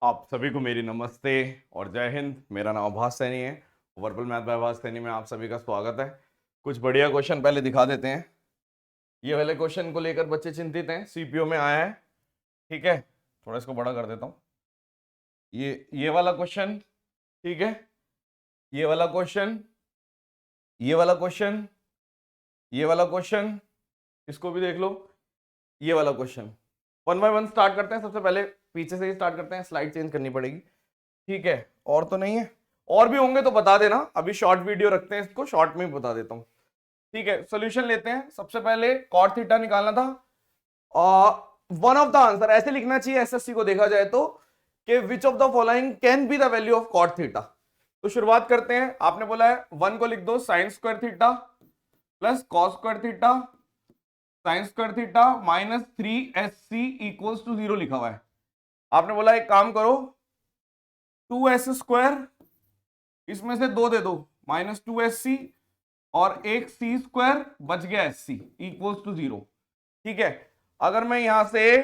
आप सभी को मेरी नमस्ते और जय हिंद। मेरा नाम आभास सैनी है। वर्बल मैथ बाय आभास सैनी में आप सभी का स्वागत है। कुछ बढ़िया क्वेश्चन पहले दिखा देते हैं। ये वाले क्वेश्चन को लेकर बच्चे चिंतित हैं, सीपीओ में आया है। ठीक है, थोड़ा इसको बड़ा कर देता हूँ। ये वाला क्वेश्चन, ठीक है, ये वाला क्वेश्चन, ये वाला क्वेश्चन, ये वाला क्वेश्चन, इसको भी देख लो। ये वाला question, one by one start करते हैं। सबसे पहले पीछे से ही स्टार्ट करते हैं, स्लाइड चेंज करनी पड़ेगी। ठीक है, और तो नहीं है, और भी होंगे तो बता देना। अभी शॉर्ट वीडियो रखते हैं, इसको शॉर्ट में ही बता देता हूं। ठीक है, सॉल्यूशन लेते हैं। सबसे पहले कॉट थीटा निकालना था। वन ऑफ द आंसर ऐसे लिखना चाहिए एसएससी को देखा जाए तो, कि which of the following can be the value of cot theta. तो शुरुआत करते हैं। आपने बोला है वन को लिख दो sine square theta plus cos square theta sine square theta minus 3SC equals to 0 लिखा हुआ है। आपने बोला एक काम करो, 2S स्क्वायर इसमें से 2 दे दो, -2SC, और एक सी स्क्वायर बच गया SC इक्वल्स टू 0। ठीक है, अगर मैं यहां से,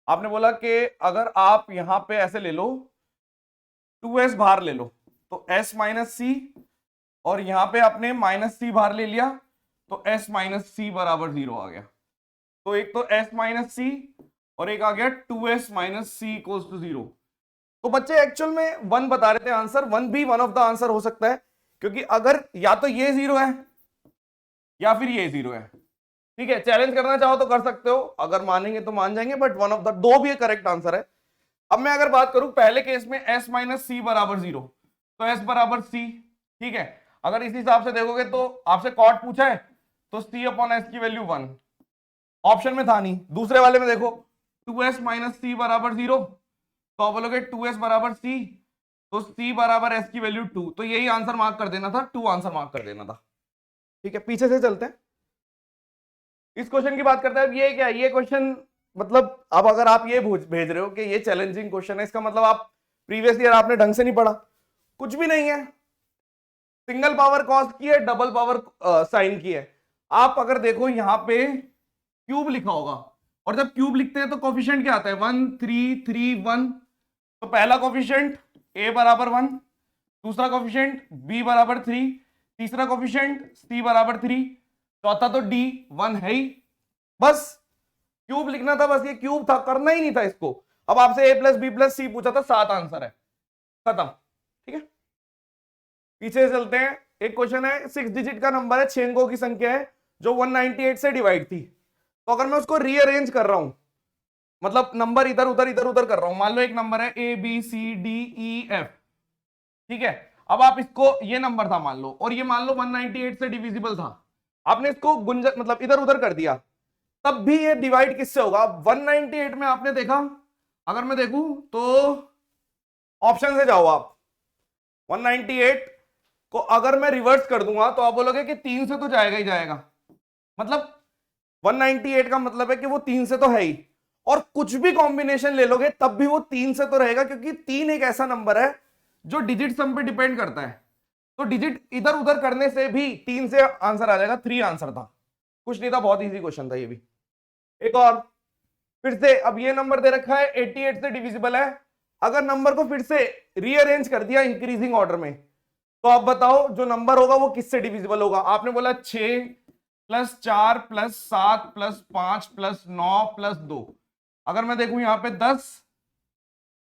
आपने बोला कि अगर आप यहां पे ऐसे ले लो, 2S बाहर ले लो तो S माइनस सी, और यहां पे आपने -C बाहर ले लिया तो S माइनस सी बराबर 0 आ गया। तो एक तो S माइनस सी और एक आ गया 2S minus C equals to 0। तो बच्चे एक्चुअल में वन बता रहे थे आंसर, वन भी वन ऑफ द आंसर हो सकता है, क्योंकि अगर या तो ये 0 है या फिर ये 0 है। ठीक है, चैलेंज करना चाहो तो कर सकते हो, अगर मानेंगे तो मान जाएंगे, बट वन ऑफ द दो भी करेक्ट आंसर है। अब मैं अगर बात करूं पहले केस में S माइनस सी बराबर 0, तो S बराबर C। ठीक है, अगर इस हिसाब से देखोगे तो आपसे कॉट पूछा है तो C अपॉन S की वैल्यू 1 ऑप्शन में था नहीं। दूसरे वाले में देखो 2S माइनस सी बराबर 0, तो आप बोलोगे 2S बराबर C, तो C बराबर S की वैल्यू 2। तो यही आंसर मार्क कर देना था, 2 आंसर मार्क कर देना था। ठीक है, पीछे से चलते हैं, इस क्वेश्चन की बात करते हैं। अब ये क्या है, ये क्वेश्चन मतलब अब अगर आप ये भेज रहे हो कि ये चैलेंजिंग क्वेश्चन है, इसका मतलब आप प्रीवियस ईयर आपने ढंग से नहीं पढ़ा। कुछ भी नहीं है, सिंगल पावर कॉस की है, डबल पावर साइन की है। आप अगर देखो यहां पे क्यूब लिखा होगा, और जब क्यूब लिखते हैं तो कोफिशिएंट क्या आता है, 1 3 3 1। तो पहला कोफिशिएंट ए बराबर 1, दूसरा कोफिशिएंट बी बराबर 3, तीसरा कोफिशिएंट सी बराबर 3, चौथा तो डी 1 है ही। बस क्यूब लिखना था, बस ये क्यूब था, करना ही नहीं था इसको। अब आपसे ए प्लस बी प्लस सी पूछा था, 7 आंसर है, खत्म। ठीक है, पीछे चलते हैं। एक क्वेश्चन है, 6 डिजिट का नंबर है, 6 अंकों की संख्या है, जो 198 से डिवाइड थी। तो अगर मैं उसको रीअरेंज कर रहा हूं, मतलब नंबर इधर उधर इधर उधर कर रहा हूं, मान लो एक नंबर है ABCDEF। ठीक है, अब आप इसको, ये नंबर था मान लो, और ये मान लो 198 से डिविजिबल था। आपने इसको गुंजन मतलब इधर उधर कर दिया, तब भी ये डिवाइड किससे होगा। 198 में आपने देखा, अगर मैं देखूं तो ऑप्शन से जाओ आप, 198 को अगर मैं रिवर्स कर दूंगा तो आप बोलोगे कि 3 से तो जाएगा ही जाएगा। मतलब 198 का मतलब है कि वो 3 से तो है ही, और कुछ भी कॉम्बिनेशन ले लोगे तब भी वो 3 से तो रहेगा, क्योंकि 3 एक ऐसा नंबर है जो डिजिट सम पे डिपेंड करता है। तो डिजिट इधर उधर करने से भी 3 से आंसर आ जाएगा। 3 आंसर था, कुछ नहीं था, बहुत इजी क्वेश्चन था ये भी। एक और, फिर से अब ये नंबर दे रखा है 88 से डिविजिबल है। अगर नंबर को फिर से रीअरेंज कर दिया इंक्रीजिंग ऑर्डर में, तो आप बताओ जो नंबर होगा वो किससे डिविजिबल होगा। आपने बोला 6 plus 4 plus 7 plus 5 plus 9 plus 2। अगर मैं देखूं यहां पे 10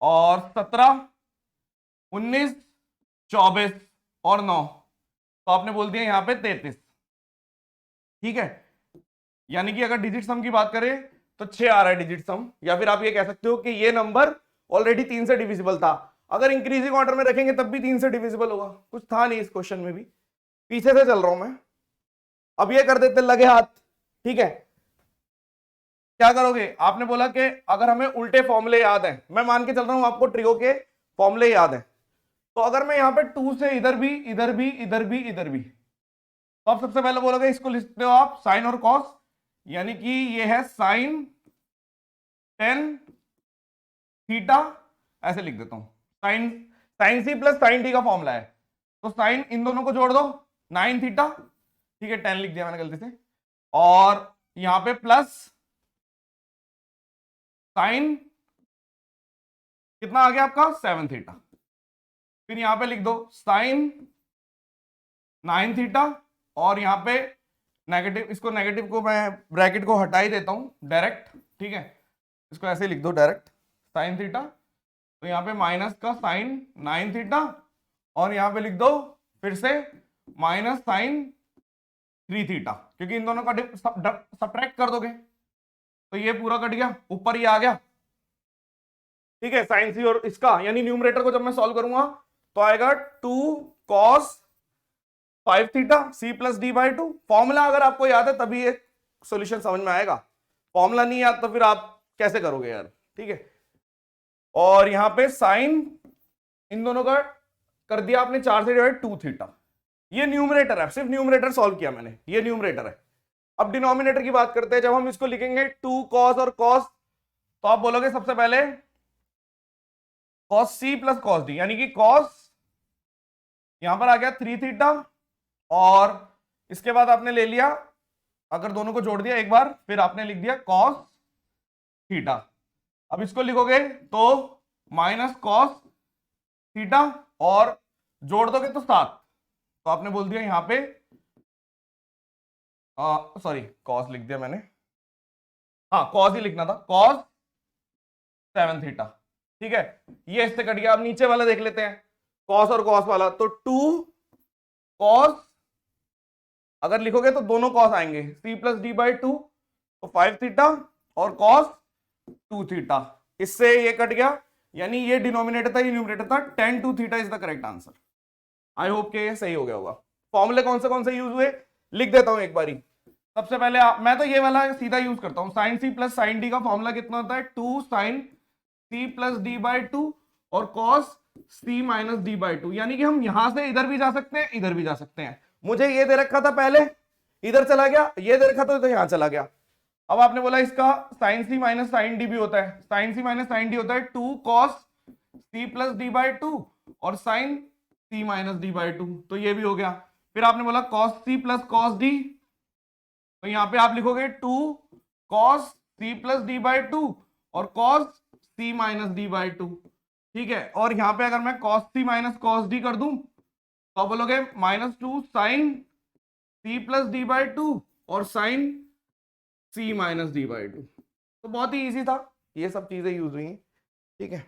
और 17 19 24 और 9, तो आपने बोल दिया यहां पे 33। ठीक है, यानी कि अगर डिजिट सम की बात करें तो 6 आ रहा है डिजिट सम, या फिर आप ये कह सकते हो कि ये नंबर ऑलरेडी 3 से डिविजिबल था। अगर इंक्रीजिंग ऑर्डर में रखेंगे तब भी 3 से डिविजिबल होगा, कुछ था नहीं इस क्वेश्चन में भी। पीछे से चल रहा हूं मैं, अब ये कर देते लगे हाथ। ठीक है, क्या करोगे, आपने बोला कि अगर हमें उल्टे फॉर्मूले याद है, मैं मान के चल रहा हूं आपको ट्रियो के फॉर्मूले याद है, तो अगर मैं यहां पे 2 से इधर भी इधर भी इधर भी इधर भी, तो आप सबसे पहले बोलोगे इसको लिखते हो आप साइन और कॉस, यानी कि ये है साइन 10 थीटा, ऐसे लिख देता हूं। Sine sine C plus sine T का फॉर्मूला है, तो साइन इन दोनों को जोड़ दो 9 थीटा। ठीक है, 10 लिख दिया मैंने गलती से, और यहां पे प्लस साइन कितना आ गया आपका 7 थीटा। फिर यहां पे लिख दो साइन 9 थीटा, और यहां पे नेगेटिव, इसको नेगेटिव को मैं ब्रैकेट को हटा ही देता हूं डायरेक्ट, ठीक है, इसको ऐसे लिख दो डायरेक्ट साइन थीटा। तो यहाँ पे माइनस का साइन 9 थीटा, और यहाँ पे लिख दो फिर से माइनस साइन 3 थीटा, क्योंकि इन दोनों का सब्ट्रैक्ट कर दोगे तो ये पूरा कट गया, ऊपर ये आ गया, ठीक है, साइन सी और इसका, यानी न्यूमरेटर को जब मैं सॉल्व करूंगा तो आएगा 2 cos 5 theta C plus D by 2। Formula अगर आपको याद है तभी ये सॉल्यूशन समझ में आएगा, फॉर्मूला नहीं याद तो फिर आप कैसे करोगे यार, ठीक है। और यहां पे साइन इन दोनों का कर दिया आपने 4 से डिवाइड 2 थीटा, ये न्यूमरेटर है, सिर्फ न्यूमरेटर सॉल्व किया मैंने, ये न्यूमरेटर है। अब डिनोमिनेटर की बात करते हैं, जब हम इसको लिखेंगे 2 cos और cos, तो आप बोलोगे सबसे पहले cos c plus cos d, यानी कि cos यहां पर आ गया 3 थीटा, और इसके बाद आपने ले लिया, अगर दोनों को जोड़ दिया एक बार, फिर आपने लिख दिया cos थीटा। अब इसको लिखोगे तो माइनस cos थीटा, और जोड़ दोगे तो 7, तो आपने बोल दिया यहां पे सॉरी cos लिख दिया मैंने, हाँ cos ही लिखना था, cos 7 थीटा, ठीक है। ये इससे कट गया। अब नीचे वाला देख लेते हैं, cos और cos वाला, तो 2 cos, अगर लिखोगे तो दोनों cos आएंगे, c प्लस डी बाई 2, तो 5 थीटा और cos 2 थीटा, इससे ये कट गया, यानी ये डिनोमिनेटर था, ये न्यूमरेटर था, tan 2 theta is the correct answer. I hope के ये सही हो गया होगा। फॉर्मूले कौन से यूज हुए लिख देता हूं एक बारी। सबसे पहले मैं तो ये वाला सीधा यूज करता हूं, sine C plus sine D का फॉर्मूला कितना होता है, 2 sine C plus D by 2 और cos C minus D by 2, यानी कि हम यहां से इधर भी जा सकते हैं, इधर भी जा सकते हैं। मुझे ये दे रखा था पहले, इधर चला गया, ये दे रखा था तो यहां चला गया। अब आपने बोला इसका sine C minus sine D भी होता है, sine C minus sine D होता है 2 cos C plus D by 2 और sine C minus D by 2, तो ये भी हो गया। फिर आपने बोला cos C plus cos D, तो यहां पे आप लिखोगे 2 cos C plus D by 2 और cos C minus D by 2, ठीक है। और यहां पे अगर मैं cos C minus cos D कर दूं तो आप बोलोगे -2 sine C plus D by 2 और sine C minus D by 2, तो बहुत ही इजी था, ये सब चीजें यूज हुई, ठीक है।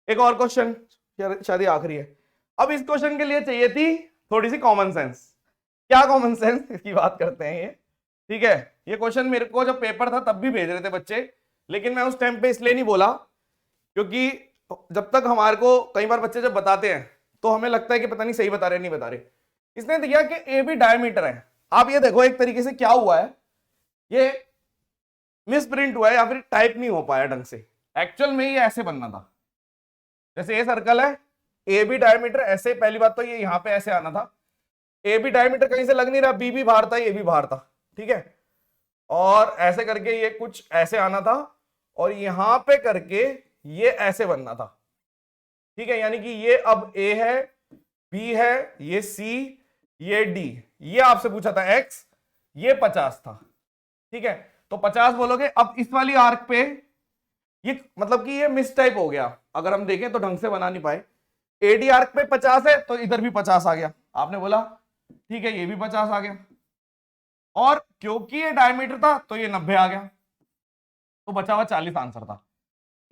एक और क्वेश्चन, शायद आखिरी है। अब इस क्वेश्चन के लिए चाहिए थी थोड़ी सी कॉमन सेंस। क्या कॉमन सेंस, इसकी बात करते हैं ये, ठीक है। ये क्वेश्चन मेरे को जब पेपर था तब भी भेज रहे थे बच्चे, लेकिन मैं उस टाइम पे इसलिए नहीं बोला क्योंकि जब तक हमारे को कई बार बच्चे जब बताते हैं तो हमें लगता है कि पता नहीं सही बता रहे नहीं बता रहे। इसने दिया कि ए बी डायमीटर है। आप ये देखो एक तरीके से क्या हुआ है, ये मिस प्रिंट हुआ है या फिर टाइप नहीं हो पाया ढंग से। एक्चुअल में ये ऐसे बनना था, जैसे ये सर्कल है, ए बी डायमीटर ऐसे, पहली बात तो ये यहां पे ऐसे आना था, ए बी डायमीटर कहीं से लग नहीं रहा, बी भी बाहर था, ये भी बाहर था, ठीक है। और ऐसे करके ये कुछ ऐसे आना था और यहां पे करके ये ऐसे बनना था, ठीक है। यानी कि ये अब ए है, बी है, ये सी, ये डी, ये आपसे पूछा था एक्स, ये 50 था, ठीक है। तो 50 बोलोगे। अब इस वाली आर्क पे ये मतलब कि ये मिस टाइप हो गया, अगर हम देखें तो ढंग से बना नहीं पाए। एडी आर्क पे 50 है तो इधर भी 50 आ गया, आपने बोला ठीक है, ये भी 50 आ गया, और क्योंकि ये डायमीटर था तो ये 90 आ गया, तो बचा हुआ 40 आंसर था।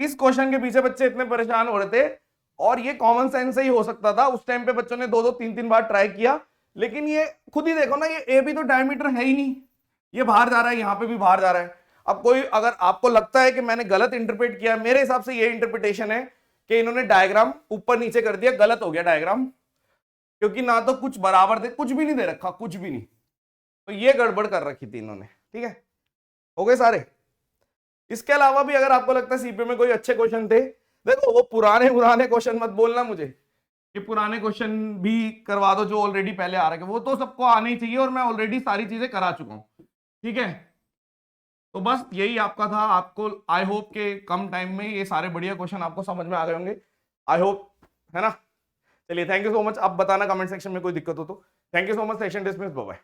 इस क्वेश्चन के पीछे बच्चे इतने परेशान हो रहे थे, और ये कॉमन सेंस से ही हो सकता था। उस टाइम पे बच्चों ने 2-2 3-3 बार ट्राई किया, लेकिन ये खुद ही देखो ना, ये ए भी तो डायमीटर है ही नहीं, ये बाहर जा रहा है, यहां पे भी बाहर जा रहा है। अब कोई अगर आपको लगता है कि मैंने गलत इंटरप्रेट किया, मेरे हिसाब से ये इंटरप्रिटेशन है कि इन्होंने डायग्राम ऊपर नीचे कर दिया, गलत हो गया डायग्राम, क्योंकि ना तो कुछ बराबर दे, कुछ भी नहीं दे रखा, कुछ भी नहीं, तो ये गड़बड़ कर रखी थी इन्होंने, ठीक है। हो गए सारे। इसके अलावा भी अगर आपको लगता है सीपी में कोई अच्छे क्वेश्चन थे, देखो वो पुराने क्वेश्चन मत बोलना मुझे कि पुराने क्वेश्चन भी करवा दो जो ऑलरेडी पहले आ रहे हैं, वो तो सबको आने ही चाहिए, और मैं ऑलरेडी सारी चीजें करा चुका हूं, ठीक है। तो बस यही आपका था। आपको आई होप के कम टाइम में ये सारे बढ़िया क्वेश्चन आपको समझ में आ गए होंगे, आई होप, है ना। चलिए, थैंक यू सो मच। आप बताना कमेंट सेक्शन में कोई दिक्कत हो तो। Thank you so much. Session dismiss, bye bye.